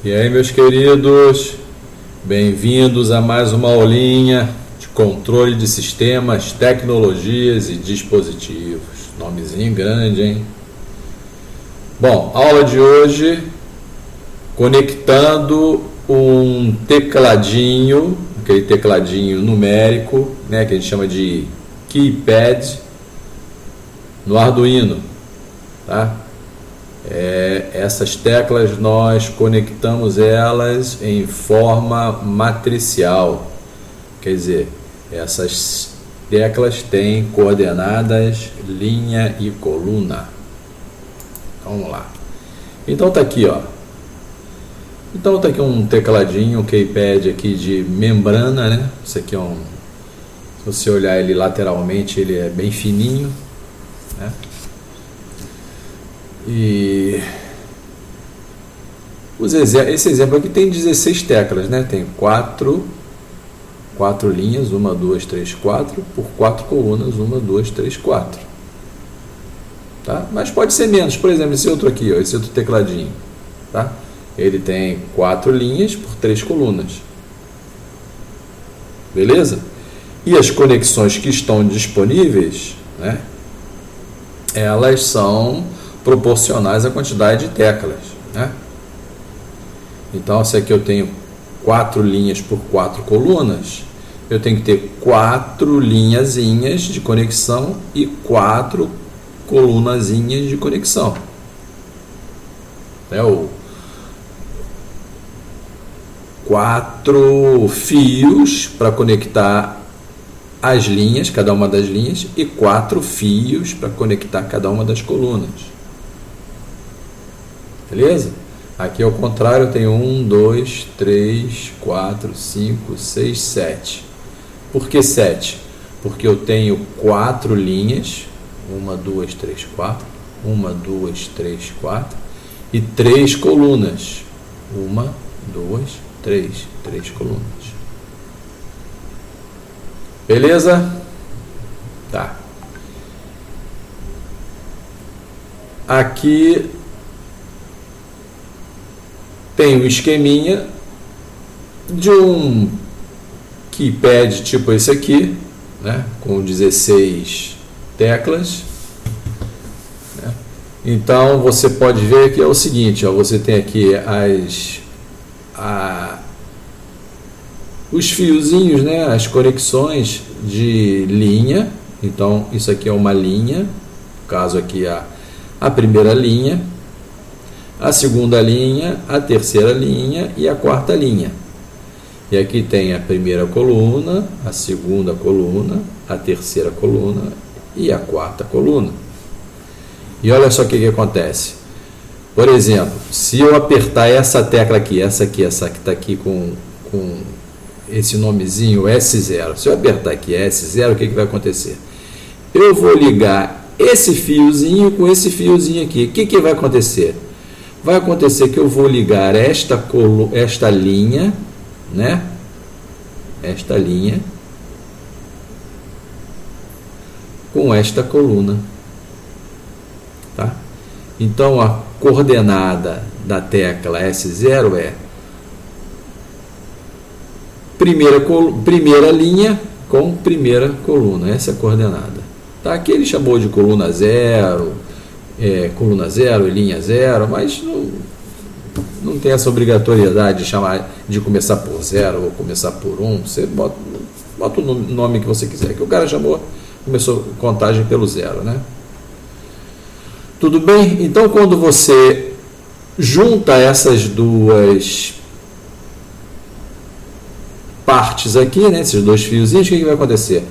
E aí, meus queridos, bem-vindos a mais uma aulinha de controle de sistemas, tecnologias e dispositivos. Nomezinho grande, hein? Bom, aula de hoje, conectando um tecladinho, aquele tecladinho numérico, né, que a gente chama de keypad, no Arduino, tá? Essas teclas nós conectamos elas em forma matricial, quer dizer, essas teclas têm coordenadas linha e coluna. Vamos lá. Então tá aqui, ó. Então tá aqui um tecladinho, um keypad aqui de membrana, né? Isso aqui é um, se você olhar ele lateralmente, ele é bem fininho, né? E esse exemplo aqui tem 16 teclas, né? Tem quatro linhas, 1, 2, 3, 4, por 4 colunas, 1, 2, 3, 4. Tá? Mas pode ser menos, por exemplo, esse outro aqui, ó, esse outro tecladinho, tá? Ele tem 4 linhas por 3 colunas. Beleza? E as conexões que estão disponíveis, né? Elas são proporcionais à quantidade de teclas, né? Então, se aqui eu tenho 4 linhas por 4 colunas, eu tenho que ter 4 linhazinhas de conexão e 4 colunazinhas de conexão. Ou 4 fios para conectar as linhas, cada uma das linhas, e 4 fios para conectar cada uma das colunas. Beleza? Aqui ao contrário, eu tenho 1, 2, 3, 4, 5, 6, 7. Por que 7? Porque eu tenho 4 linhas, 1, 2, 3, 4, 1, 2, 3, 4, e 3 colunas, 1, 2, 3 colunas. Beleza? Tá. Aqui tem um esqueminha de um keypad tipo esse aqui, né, com 16 teclas, né? Então você pode ver que é o seguinte, ó, você tem aqui os fiozinhos, né, as conexões de linha. Então isso aqui é uma linha, no caso aqui a primeira linha, a segunda linha, a terceira linha e a quarta linha. E aqui tem a primeira coluna, a segunda coluna, a terceira coluna e a quarta coluna. E olha só o que acontece. Por exemplo, se eu apertar essa tecla aqui, essa que está aqui com esse nomezinho S0, se eu apertar aqui S0, o que vai acontecer? Eu vou ligar esse fiozinho com esse fiozinho aqui. O que vai acontecer? Vai acontecer que eu vou ligar esta linha, né? Esta linha com esta coluna, tá? Então a coordenada da tecla S0 é primeira linha com primeira coluna. Essa é a coordenada, tá? Aqui ele chamou de coluna 0, coluna 0 e linha 0, mas não tem essa obrigatoriedade de começar por 0 ou começar por 1. Você bota o nome que você quiser, que o cara começou contagem pelo 0, né? Tudo bem? Então, quando você junta essas duas partes aqui, né, esses dois fiozinhos, o que vai acontecer?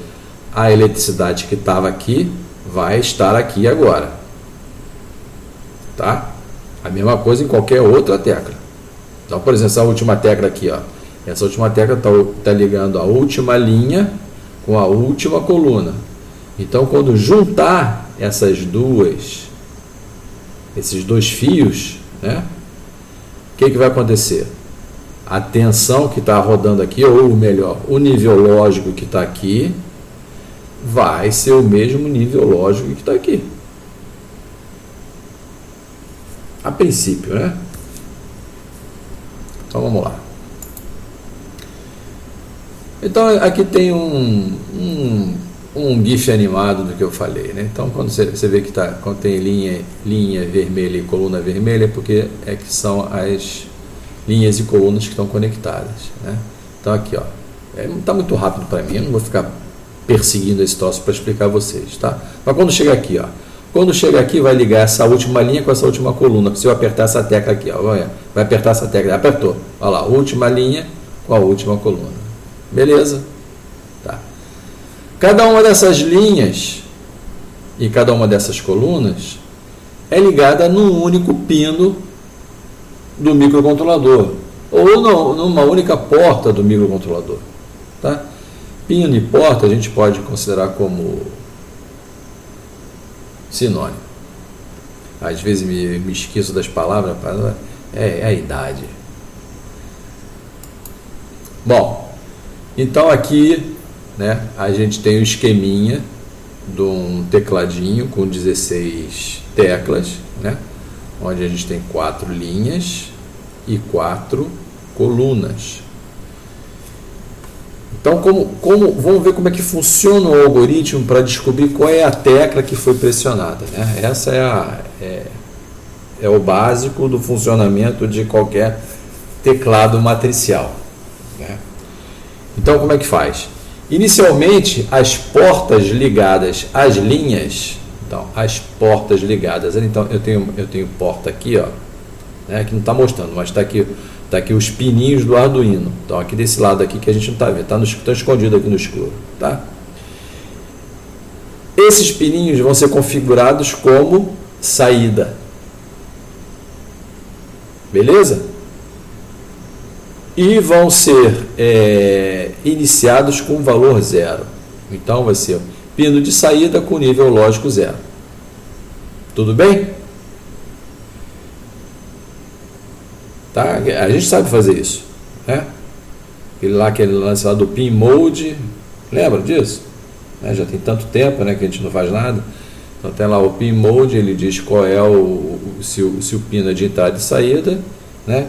A eletricidade que estava aqui vai estar aqui agora. Tá? A mesma coisa em qualquer outra tecla. Então, por exemplo, essa última tecla aqui, ó, essa última tecla está ligando a última linha com a última coluna. Então, quando juntar esses dois fios, né, o que vai acontecer? A tensão que está rodando aqui, ou melhor, o nível lógico que está aqui, vai ser o mesmo nível lógico que está aqui. A princípio, né? Então vamos lá. Então aqui tem um GIF animado do que eu falei, né? Então quando você vê que quando tem linha vermelha e coluna vermelha, é porque que são as linhas e colunas que estão conectadas, né? Então aqui, ó, tá muito rápido para mim, eu não vou ficar perseguindo esse troço para explicar a vocês, tá? Mas quando chega aqui, ó, quando chega aqui vai ligar essa última linha com essa última coluna. Se eu apertar essa tecla aqui, ó, vai apertar essa tecla, apertou, olha lá, última linha com a última coluna, beleza? Tá. Cada uma dessas linhas e cada uma dessas colunas é ligada num único pino do microcontrolador, ou não, numa única porta do microcontrolador, tá? Pino e porta a gente pode considerar como sinônimo. Às vezes me esqueço das palavras, é a idade. Bom, então aqui, né, a gente tem o esqueminha de um tecladinho com 16 teclas, né, onde a gente tem 4 linhas e 4 colunas. Então, vamos ver como é que funciona o algoritmo para descobrir qual é a tecla que foi pressionada, né? Essa é o básico do funcionamento de qualquer teclado matricial, né? Então, como é que faz? Inicialmente, as portas ligadas às linhas, então, as portas ligadas, então eu tenho porta aqui, ó, né, que não está mostrando, mas está aqui os pininhos do Arduino. Então aqui desse lado aqui que a gente não está vendo, está escondido aqui no escuro, tá? Esses pininhos vão ser configurados como saída, beleza? E vão ser iniciados com valor 0. Então vai ser pino de saída com nível lógico 0. Tudo bem? Tá? A gente sabe fazer isso, né? Aquele lance lá do pin mode, lembra disso? Já tem tanto tempo, né, que a gente não faz nada. Então tem lá o pin mode, ele diz qual é se o pino é de entrada e saída, né?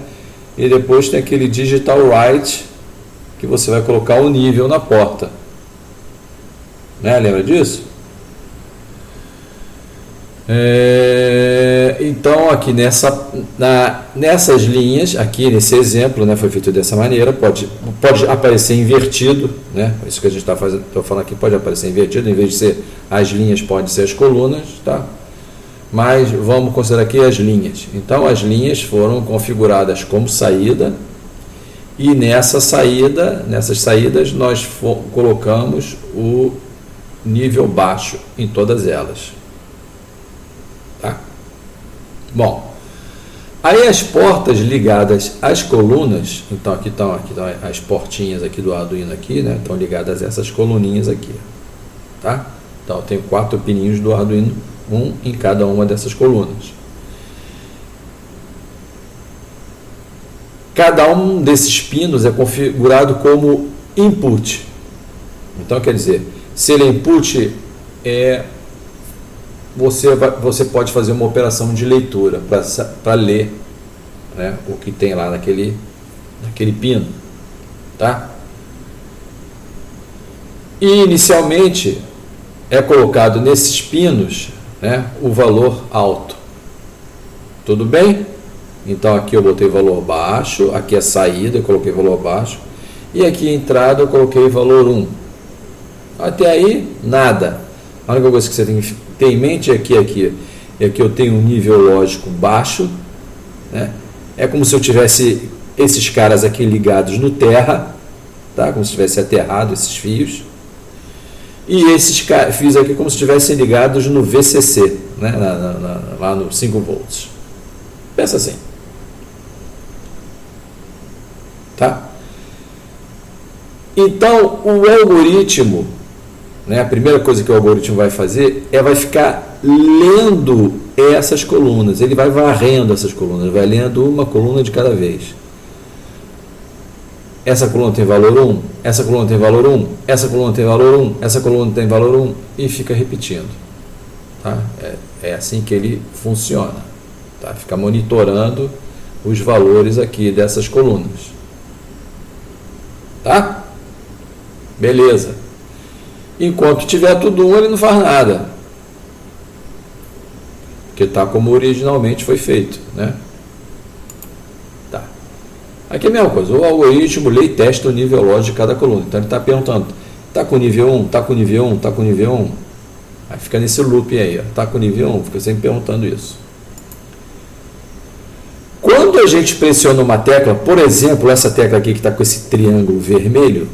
E depois tem aquele digital write, que você vai colocar o nível na porta, né? Lembra disso? Então aqui nessas linhas, aqui nesse exemplo, né, foi feito dessa maneira, pode aparecer invertido, né? Isso que a gente está fazendo, estou falando aqui, pode aparecer invertido, em vez de ser as linhas, pode ser as colunas, tá? Mas vamos considerar aqui as linhas. Então as linhas foram configuradas como saída, e nessas saídas nós colocamos o nível baixo em todas elas. Tá? Bom, aí as portas ligadas às colunas, então aqui estão as portinhas aqui do Arduino aqui, né? Estão ligadas a essas coluninhas aqui, tá? Então eu tenho 4 pininhos do Arduino, um em cada uma dessas colunas. Cada um desses pinos é configurado como input. Então quer dizer, se ele é input, você pode fazer uma operação de leitura para ler, né, o que tem lá naquele pino, tá? E inicialmente é colocado nesses pinos, né, o valor alto. Tudo bem? Então aqui eu botei valor baixo, aqui é saída, eu coloquei valor baixo, e aqui entrada eu coloquei valor 1. Até aí, nada. A única coisa que você tem que ter em mente é que aqui eu tenho um nível lógico baixo, né? É como se eu tivesse esses caras aqui ligados no terra, tá? Como se tivesse aterrado esses fios. E esses fios aqui como se estivessem ligados no VCC, né? Lá no 5 volts. Pensa assim. Tá? Então, o algoritmo, né, a primeira coisa que o algoritmo vai fazer vai ficar lendo essas colunas. Ele vai varrendo essas colunas, vai lendo uma coluna de cada vez. Essa coluna tem valor 1, essa coluna tem valor 1, essa coluna tem valor 1, essa coluna tem valor 1, e fica repetindo. Tá? É assim que ele funciona. Tá? Fica monitorando os valores aqui dessas colunas. Tá? Beleza. Enquanto tiver tudo 1, ele não faz nada. Porque está como originalmente foi feito, né? Tá. Aqui é a mesma coisa. O algoritmo lê e testa o nível lógico de cada coluna. Então ele está perguntando, está com nível 1, está com nível 1, está com nível 1. Aí fica nesse loop aí, está com nível 1, fica sempre perguntando isso. Quando a gente pressiona uma tecla, por exemplo, essa tecla aqui que está com esse triângulo vermelho,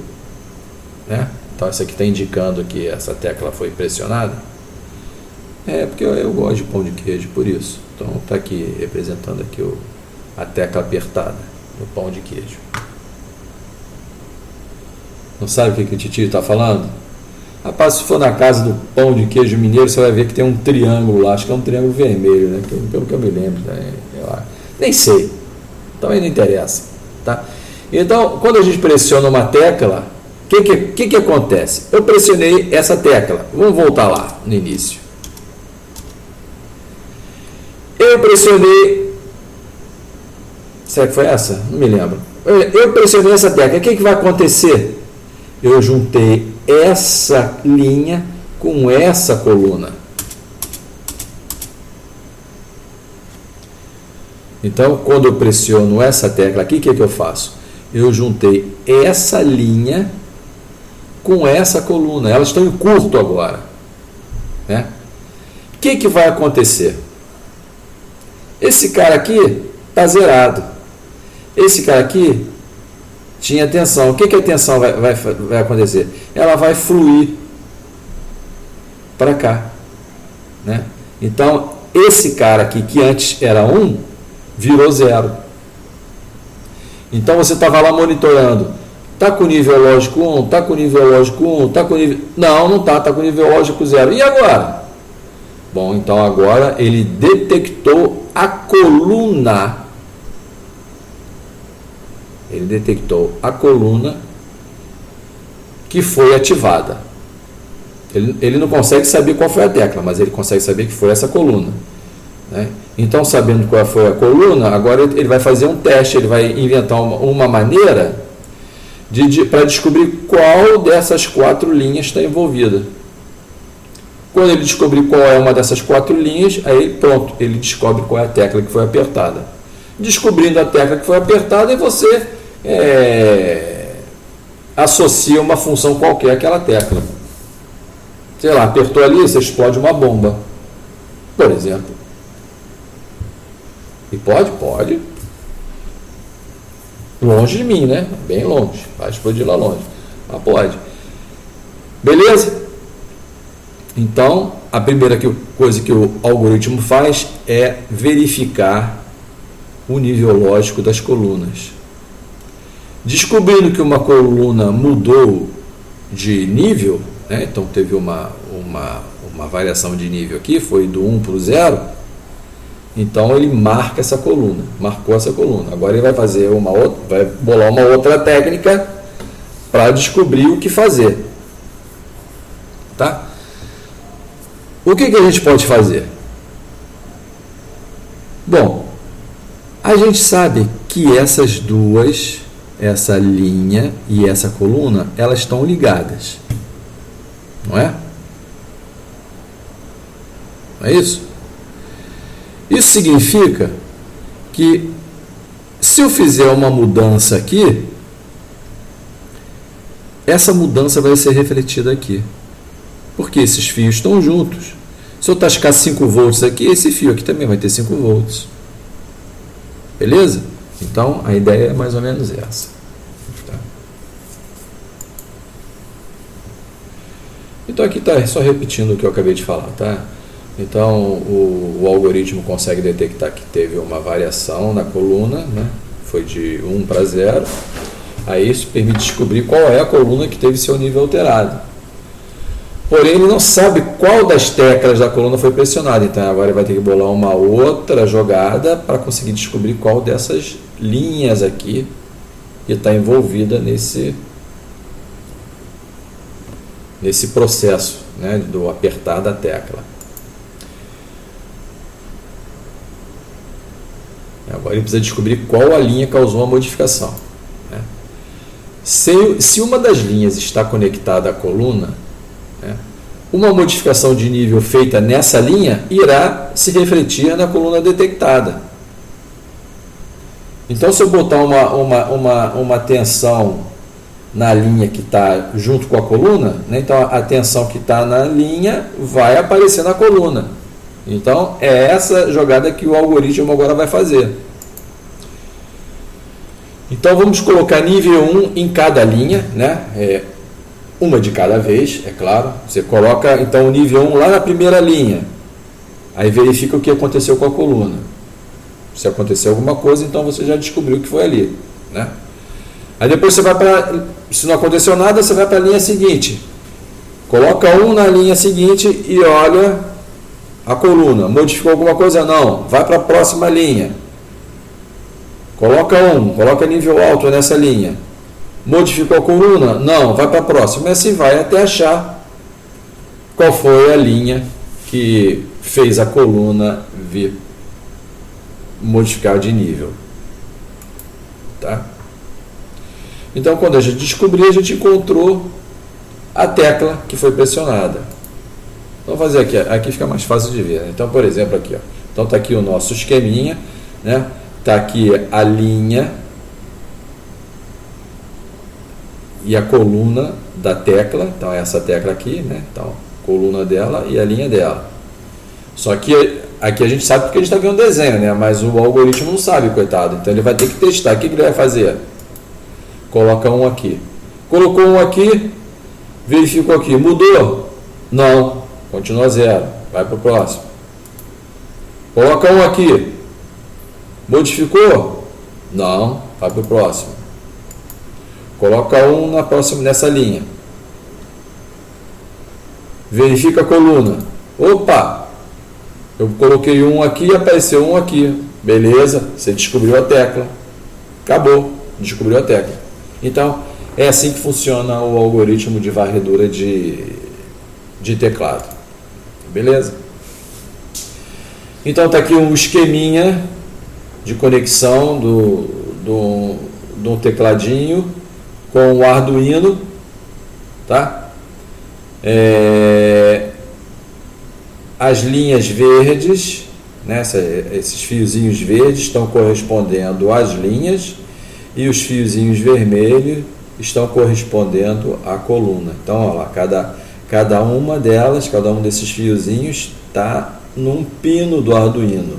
né? Então essa aqui está indicando que essa tecla foi pressionada. Porque eu gosto de pão de queijo, por isso. Então está aqui representando aqui a tecla apertada do pão de queijo. Não sabe o que o titio está falando? Rapaz, se for na casa do pão de queijo mineiro, você vai ver que tem um triângulo lá, acho que é um triângulo vermelho, né? Pelo que eu me lembro, né? Nem sei, também não interessa, tá? Então, quando a gente pressiona uma tecla, o que acontece? Eu pressionei essa tecla, vamos voltar lá no início. Eu pressionei, será que foi essa? Não me lembro. Eu pressionei essa tecla, o que vai acontecer? Eu juntei essa linha com essa coluna. Então, quando eu pressiono essa tecla aqui, o que eu faço? Eu juntei essa linha com essa coluna. Elas estão em curto agora, né? O que vai acontecer? Esse cara aqui está zerado. Esse cara aqui tinha tensão. O que a tensão vai acontecer? Ela vai fluir para cá, né? Então, esse cara aqui, que antes era 1, virou 0. Então, você estava lá monitorando. Está com nível lógico 1, está com nível lógico 1, está com nível... Não está com nível lógico 0. E agora? Bom, então agora ele detectou a coluna. Ele detectou a coluna que foi ativada. Ele não consegue saber qual foi a tecla, mas ele consegue saber que foi essa coluna, né? Então, sabendo qual foi a coluna, agora ele vai fazer um teste, ele vai inventar uma maneira para descobrir qual dessas 4 linhas está envolvida. Quando ele descobrir qual é uma dessas 4 linhas, aí pronto, ele descobre qual é a tecla que foi apertada. Descobrindo a tecla que foi apertada, e você associa uma função qualquer àquela tecla. Sei lá, apertou ali, você explode uma bomba, por exemplo. E pode. Longe de mim, né? Bem longe. Vai explodir lá longe. Mas pode. Beleza? Então, a primeira coisa que o algoritmo faz é verificar o nível lógico das colunas. Descobrindo que uma coluna mudou de nível, né? Então teve uma variação de nível aqui, foi do 1 para o 0, então ele marca essa coluna, marcou essa coluna. Agora ele vai fazer vai bolar uma outra técnica para descobrir o que fazer. Tá? O que a gente pode fazer? Bom, a gente sabe que essas duas, essa linha e essa coluna, elas estão ligadas. Não é? Não é isso? Isso significa que se eu fizer uma mudança aqui, essa mudança vai ser refletida aqui. Porque esses fios estão juntos. Se eu tascar 5 volts aqui, esse fio aqui também vai ter 5 volts. Beleza? Então, a ideia é mais ou menos essa. Tá? Então, aqui está só repetindo o que eu acabei de falar, tá? Então, o algoritmo consegue detectar que teve uma variação na coluna, né? Foi de 1 para 0. Aí isso permite descobrir qual é a coluna que teve seu nível alterado. Porém, ele não sabe qual das teclas da coluna foi pressionada. Então, agora ele vai ter que bolar uma outra jogada para conseguir descobrir qual dessas linhas aqui que está envolvida nesse processo, né, do apertar da tecla. Agora ele precisa descobrir qual a linha causou a modificação, né? Se uma das linhas está conectada à coluna, né, uma modificação de nível feita nessa linha irá se refletir na coluna detectada. Então, se eu botar uma tensão na linha que está junto com a coluna, né, então a tensão que está na linha vai aparecer na coluna. Então, é essa jogada que o algoritmo agora vai fazer. Então, vamos colocar nível 1 em cada linha, né? Uma de cada vez, é claro. Você coloca, então, o nível 1 lá na primeira linha. Aí verifica o que aconteceu com a coluna. Se aconteceu alguma coisa, então você já descobriu o que foi ali, né? Aí depois você vai para... Se não aconteceu nada, você vai para a linha seguinte. Coloca um na linha seguinte e olha a coluna. Modificou alguma coisa? Não. Vai para a próxima linha. Coloca nível alto nessa linha. Modificou a coluna? Não. Vai para a próxima. E assim vai até achar qual foi a linha que fez a coluna vir modificar de nível. Tá? Então, quando a gente descobrir, a gente encontrou a tecla que foi pressionada. Vamos fazer aqui. Aqui fica mais fácil de ver, né? Então, por exemplo, aqui, ó. Então, está aqui o nosso esqueminha, né? Está aqui a linha e a coluna da tecla. Então, essa tecla aqui, né? Então, coluna dela e a linha dela. Só que aqui a gente sabe porque a gente está vendo o desenho, né? Mas o algoritmo não sabe, coitado. Então, ele vai ter que testar. O que ele vai fazer? Coloca um aqui. Colocou um aqui, verificou aqui. Mudou? Não. Continua zero. Vai para o próximo. Coloca um aqui. Modificou? Não. Vai para o próximo. Coloca um na próxima, nessa linha. Verifica a coluna. Opa! Eu coloquei um aqui e apareceu um aqui. Beleza, você descobriu a tecla. Acabou. Descobriu a tecla. Então, é assim que funciona o algoritmo de varredura de teclado. Beleza? Então, está aqui um esqueminha de conexão do tecladinho com o Arduino. Tá? As linhas verdes, né, esses fiozinhos verdes estão correspondendo às linhas e os fiozinhos vermelhos estão correspondendo à coluna. Então, olha lá, cada uma delas, cada um desses fiozinhos está num pino do Arduino.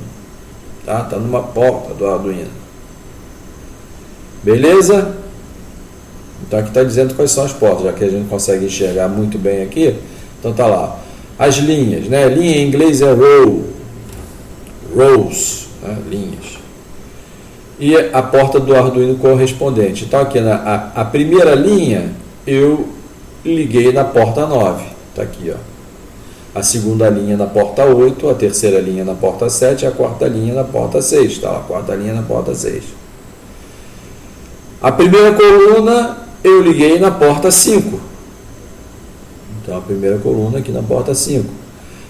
Tá? Está numa porta do Arduino. Beleza? Então, aqui está dizendo quais são as portas, já que a gente consegue enxergar muito bem aqui. Então, está lá. As linhas, né? Linha em inglês é row. Rows, né? Linhas. E a porta do Arduino correspondente. Então, aqui a primeira linha, eu liguei na porta 9. Está aqui, ó. A segunda linha na porta 8, a terceira linha na porta 7 e a quarta linha na porta 6. Está lá, a quarta linha na porta 6. A primeira coluna, eu liguei na porta 5. Então, a primeira coluna aqui na porta 5.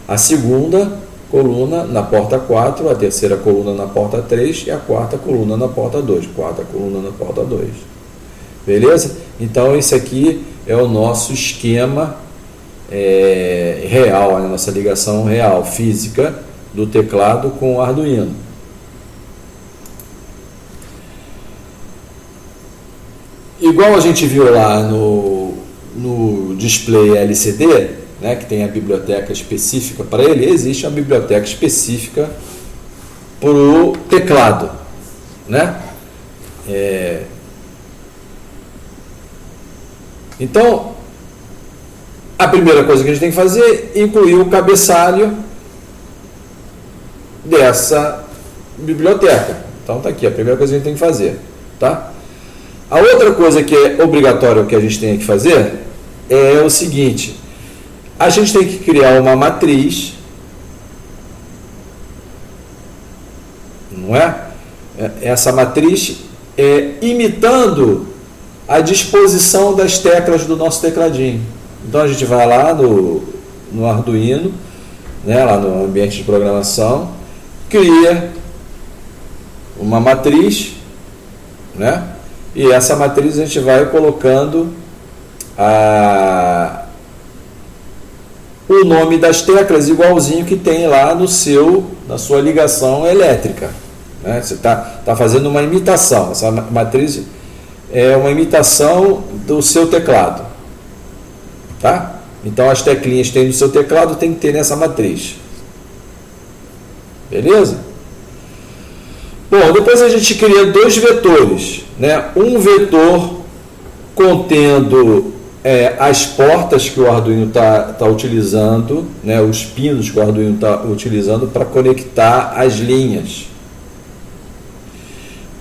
A segunda coluna na porta 4, a terceira coluna na porta 3 e a quarta coluna na porta 2. Quarta coluna na porta 2. Beleza? Então, esse aqui é o nosso esquema real, a nossa ligação real, física, do teclado com o Arduino. Igual a gente viu lá no display LCD, né, que tem a biblioteca específica para ele, existe uma biblioteca específica para o teclado, né? Então, a primeira coisa que a gente tem que fazer é incluir o cabeçalho dessa biblioteca. Então, está aqui, a primeira coisa que a gente tem que fazer, tá? A outra coisa que é obrigatória que a gente tem que fazer é o seguinte: a gente tem que criar uma matriz, não é? Essa matriz imitando a disposição das teclas do nosso tecladinho. Então a gente vai lá no Arduino, né, lá no ambiente de programação, cria uma matriz, né? E essa matriz a gente vai colocando o nome das teclas igualzinho que tem lá na sua ligação elétrica, né? Você está fazendo uma imitação. Essa matriz é uma imitação do seu teclado, tá? Então as teclinhas que tem no seu teclado tem que ter nessa matriz. Beleza? Bom, depois a gente cria dois vetores, né? Um vetor contendo as portas que o Arduino está utilizando, né? Os pinos que o Arduino está utilizando para conectar as linhas.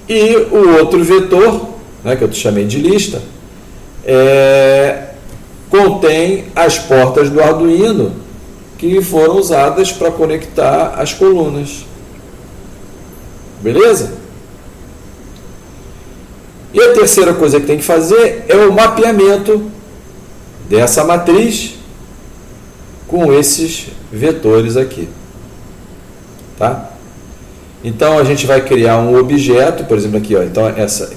E o outro vetor, né, que eu chamei de lista, contém as portas do Arduino que foram usadas para conectar as colunas. Beleza? E a terceira coisa que tem que fazer é o mapeamento dessa matriz com esses vetores aqui. Tá? Então a gente vai criar um objeto, por exemplo aqui, ó, então essa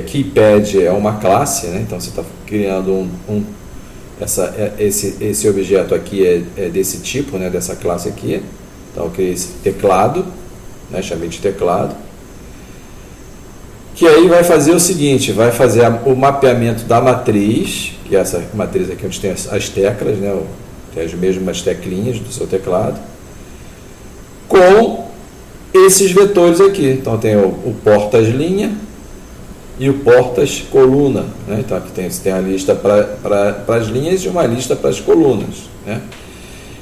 keypad é uma classe, né? Então você está criando esse objeto aqui é desse tipo, né? Dessa classe aqui. Então eu criei esse teclado, né? Chamei de teclado, que aí vai fazer o seguinte, vai fazer o mapeamento da matriz, que é essa matriz aqui onde tem as teclas, né? Tem as mesmas teclinhas do seu teclado, com esses vetores aqui. Então tem o portas linha e o portas coluna, né? Então aqui tem a lista para as linhas e uma lista para as colunas, né?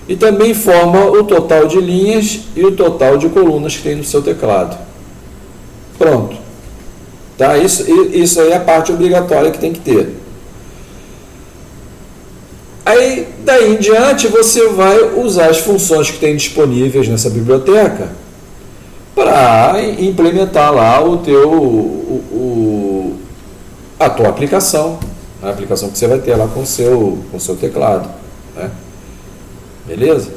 E também forma o total de linhas e o total de colunas que tem no seu teclado. Pronto. Tá? Isso aí é a parte obrigatória que tem que ter. Aí, daí em diante, você vai usar as funções que tem disponíveis nessa biblioteca para implementar lá a tua aplicação, a aplicação que você vai ter lá com o seu teclado, né? Beleza?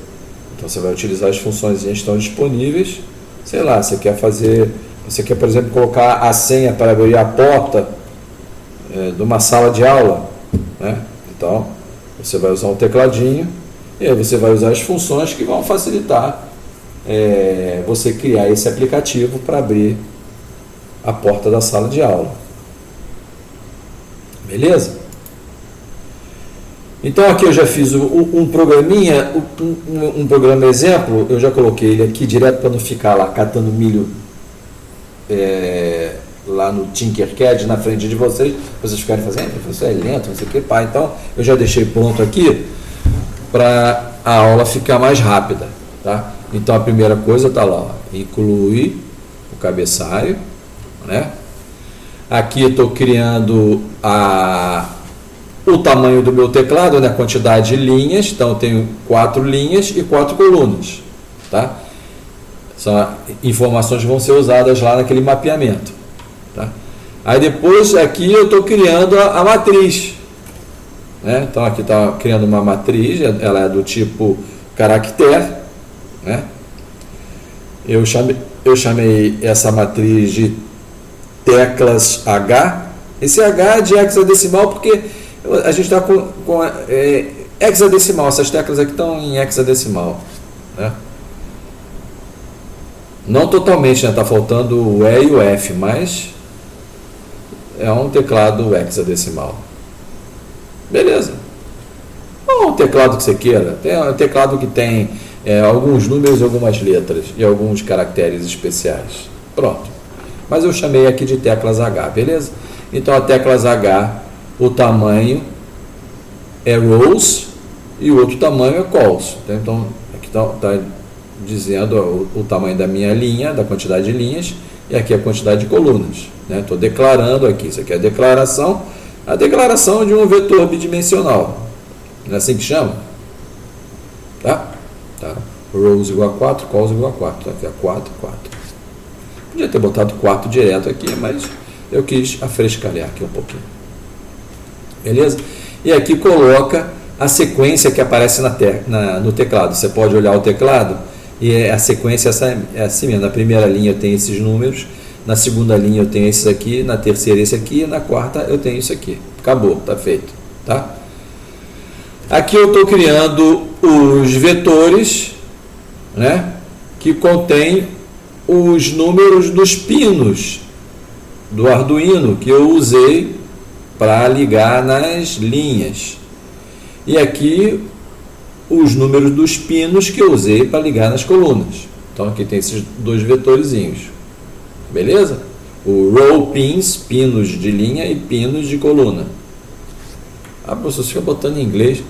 Então você vai utilizar as funções que estão disponíveis. Sei lá, você quer, por exemplo, colocar a senha para abrir a porta de uma sala de aula, né? Então você vai usar um tecladinho e aí você vai usar as funções que vão facilitar você criar esse aplicativo para abrir a porta da sala de aula. Beleza? Então aqui eu já fiz um programinha, um programa exemplo, eu já coloquei ele aqui direto para não ficar lá catando milho lá no Tinkercad na frente de vocês ficarem fazendo, professor, é lento, não sei o que, pá. Então eu já deixei pronto aqui para a aula ficar mais rápida, tá? Então a primeira coisa está lá, ó, inclui o cabeçalho, né? Aqui eu estou criando o tamanho do meu teclado, né? A quantidade de linhas, então eu tenho 4 linhas e 4 colunas, tá? São informações que vão ser usadas lá naquele mapeamento, tá? Aí depois aqui eu estou criando a matriz, né? Então aqui está criando uma matriz, ela é do tipo caractere, né? Eu chamei essa matriz de teclas H. Esse H é de hexadecimal porque a gente está com hexadecimal, essas teclas aqui estão em hexadecimal, né? Não totalmente, né? Está faltando o E e o F, mas é um teclado hexadecimal. Beleza. Ou um teclado que você queira. Tem um teclado que tem alguns números e algumas letras e alguns caracteres especiais. Pronto. Mas eu chamei aqui de teclas H, beleza? Então a teclas H, o tamanho é rows e o outro tamanho é calls. Então aqui está dizendo o tamanho da minha linha, da quantidade de linhas, e aqui a quantidade de colunas, né? Estou declarando aqui, isso aqui é a declaração de um vetor bidimensional. Não é assim que chama? Tá? Rows igual a 4, calls igual a 4. Então aqui é 4, 4. Podia ter botado 4 direto aqui, mas eu quis afrescalhar aqui um pouquinho. Beleza? E aqui coloca a sequência que aparece no teclado. Você pode olhar o teclado E a sequência é assim mesmo. Na primeira linha eu tenho esses números, na segunda linha eu tenho esses aqui, na terceira esse aqui, e na quarta eu tenho isso aqui. Acabou, está feito. Tá? Aqui eu estou criando os vetores, né, que contém os números dos pinos do Arduino que eu usei para ligar nas linhas. E aqui os números dos pinos que eu usei para ligar nas colunas. Então aqui tem esses dois vetorzinhos. Beleza? O row pins, pinos de linha, e pinos de coluna. Professor, você fica botando em inglês.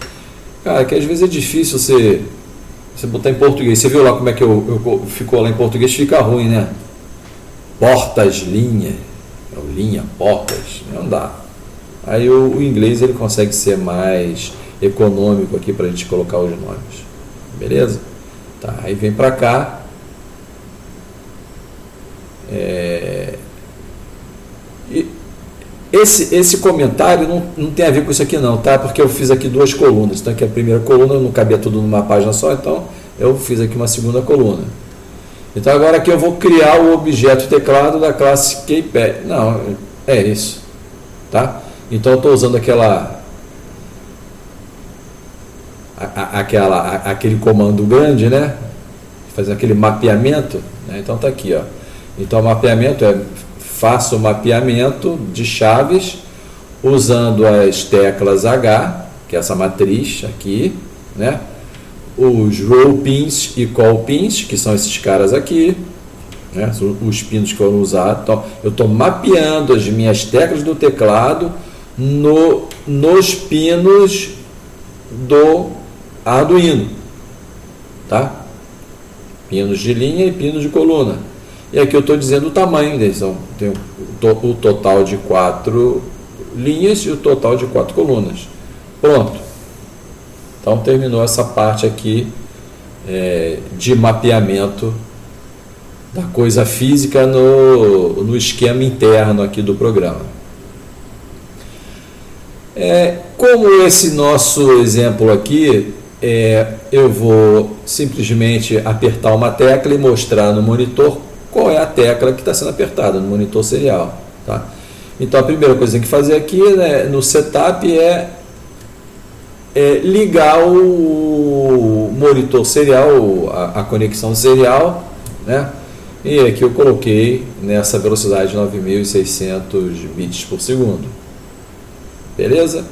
Cara, que às vezes é difícil você botar em português. Você viu lá como é que ficou lá em português? Fica ruim, né? Portas, linha. Linha, portas. Não dá. Aí o inglês ele consegue ser mais econômico aqui para a gente colocar os nomes. Beleza? Tá, aí vem para cá. Esse comentário não tem a ver com isso aqui não, tá? Porque eu fiz aqui duas colunas. Então aqui a primeira coluna não cabia tudo numa página só, então eu fiz aqui uma segunda coluna. Então agora aqui eu vou criar o objeto teclado da classe Keypad. Não, é isso. Tá? Então eu estou usando aquele comando grande, né? Fazendo aquele mapeamento, né? Então tá aqui, ó. Então o mapeamento faço o mapeamento de chaves usando as teclas H, que é essa matriz aqui, né? Os row pins e call pins, que são esses caras aqui, né? Os pinos que foram usados. Então eu estou mapeando as minhas teclas do teclado nos pinos do Arduino, tá? Pinos de linha e pinos de coluna. E aqui eu estou dizendo o tamanho deles. Então, tem o total de 4 linhas e o total de 4 colunas. Pronto. Então terminou essa parte aqui de mapeamento da coisa física no esquema interno aqui do programa. Como esse nosso exemplo aqui, eu vou simplesmente apertar uma tecla e mostrar no monitor qual é a tecla que está sendo apertada no monitor serial. Tá? Então a primeira coisa que tem que fazer aqui, né, no setup é ligar o monitor serial, a conexão serial, né? E aqui eu coloquei nessa velocidade de 9600 bits por segundo. Beleza?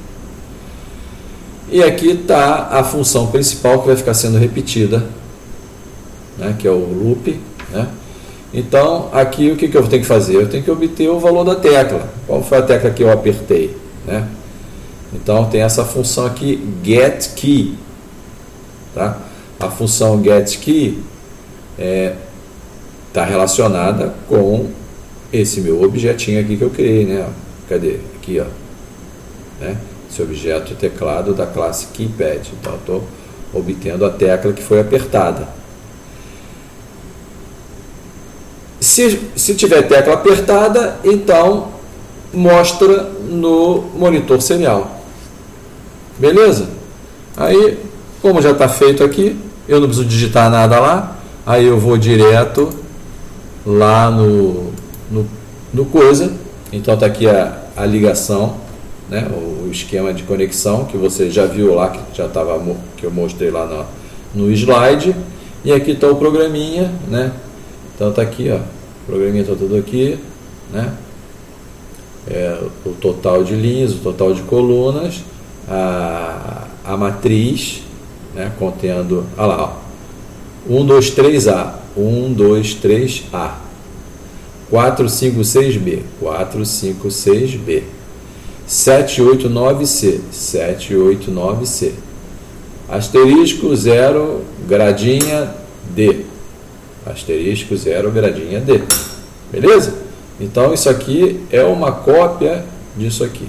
E aqui está a função principal que vai ficar sendo repetida, né, que é o loop, né? Então, aqui o que eu tenho que fazer? Eu tenho que obter o valor da tecla. Qual foi a tecla que eu apertei, né? Então, tem essa função aqui, getKey. Tá? A função getKey está relacionada com esse meu objetinho aqui que eu criei, né? Cadê? Aqui, ó. Né? Esse objeto teclado da classe Keypad. Então, eu estou obtendo a tecla que foi apertada. Se tiver tecla apertada, então mostra no monitor serial. Beleza? Aí, como já está feito aqui, eu não preciso digitar nada lá, aí eu vou direto lá no coisa. Então está aqui a ligação, né? O esquema de conexão que você já viu lá, que eu mostrei lá no slide. E aqui está o programinha, né? Então está aqui, ó, o programinha está tudo aqui, né? O total de linhas, o total de colunas, a matriz, né? Contendo, olha lá, ó, 1, 2, 3A, 1, 2, 3A, 4, 5, 6B, 4, 5, 6B, 7, 8, 9C, 7, 8, 9C, asterisco 0, gradinha D, asterisco 0, gradinha D. Beleza? Então isso aqui é uma cópia disso aqui.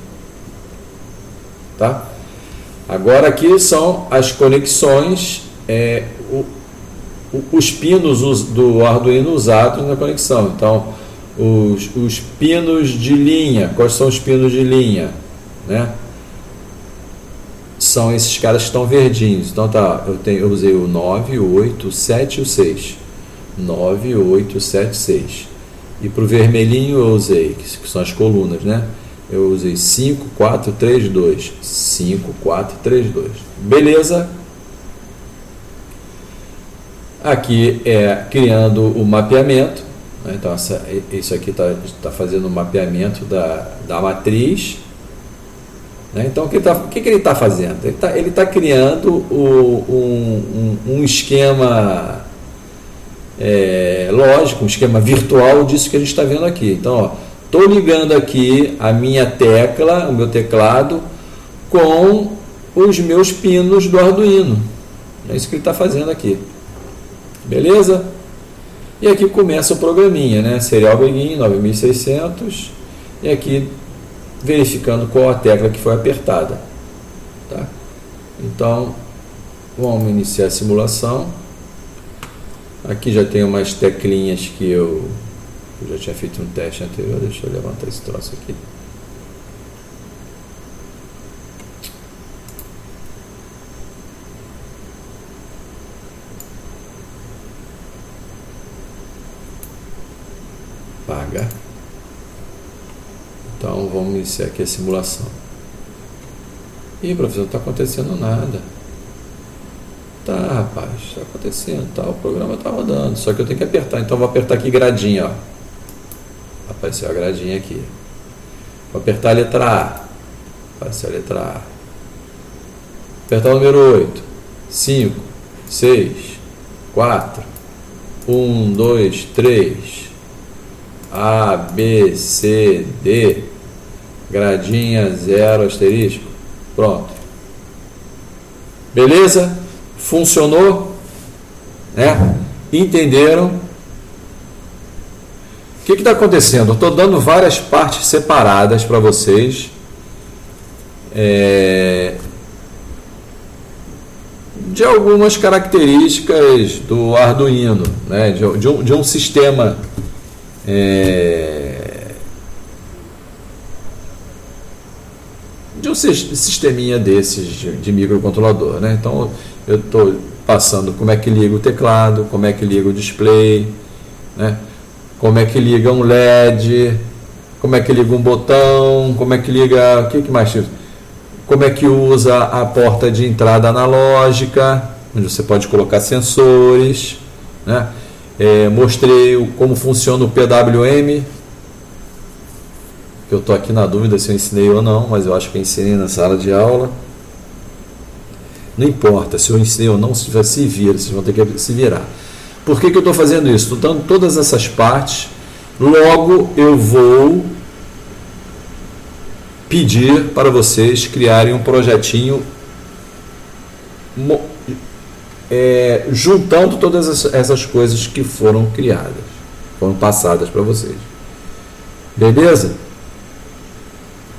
Tá? Agora aqui são as conexões, os pinos do Arduino usados na conexão. Então os pinos de linha, quais são os pinos de linha? Né? são esses caras que estão verdinhos. Então tá, eu usei o 9, o 8, o 7 e o 6. 9, 8, 7, 6. E para o vermelhinho eu usei, que são as colunas, né? Eu usei 5, 4, 3, 2. 5, 4, 3, 2. Beleza? Aqui é criando o mapeamento. Né? Então, isso aqui está fazendo o mapeamento da matriz. Né? Então, o que ele está fazendo? Ele tá criando um esquema lógico, um esquema virtual disso que a gente está vendo aqui. Então, estou ligando aqui a minha tecla, o meu teclado, com os meus pinos do Arduino. É isso que ele está fazendo aqui. Beleza? E aqui começa o programinha, né? Serial Begin 9600. E aqui verificando qual a tecla que foi apertada. Tá? Então, vamos iniciar a simulação. Aqui já tem umas teclinhas que eu já tinha feito um teste anterior. Deixa eu levantar esse troço aqui. Paga. Então vamos iniciar aqui a simulação. Ih, professor, não está acontecendo nada. Tá, rapaz, está acontecendo, tá, o programa está rodando, só que eu tenho que apertar, então vou apertar aqui gradinha, ó. Apareceu a gradinha aqui. Vou apertar a letra A. Apareceu a letra A. Apertar o número 8. 5, 6, 4, 1, 2, 3. A, B, C, D. Gradinha 0, asterisco. Pronto. Beleza? Funcionou? Né? Entenderam? O que está acontecendo? Eu estou dando várias partes separadas para vocês. De algumas características do Arduino, né? de um sistema de um sisteminha desses de microcontrolador, né? Então eu estou passando como é que liga o teclado, como é que liga o display, né? Como é que liga um LED, como é que liga um botão, como é que liga, o que mais? Como é que usa a porta de entrada analógica, onde você pode colocar sensores, né? Mostrei como funciona o PWM, que eu estou aqui na dúvida se eu ensinei ou não, mas eu acho que eu ensinei na sala de aula. Não importa se eu ensinei ou não, se vira, vocês vão ter que se virar. Por que eu estou fazendo isso? Estou dando todas essas partes, logo eu vou pedir para vocês criarem um projetinho juntando todas essas coisas que foram criadas, foram passadas para vocês. Beleza?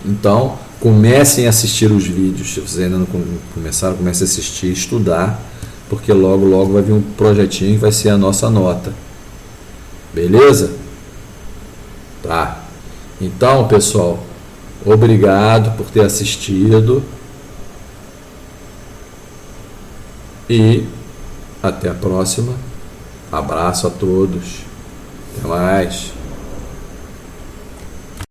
Então, comecem a assistir os vídeos. Se vocês ainda não começaram, comecem a assistir, estudar, porque logo vai vir um projetinho que vai ser a nossa nota. Beleza? Tá. Então, pessoal, obrigado por ter assistido. E até a próxima. Abraço a todos. Até mais.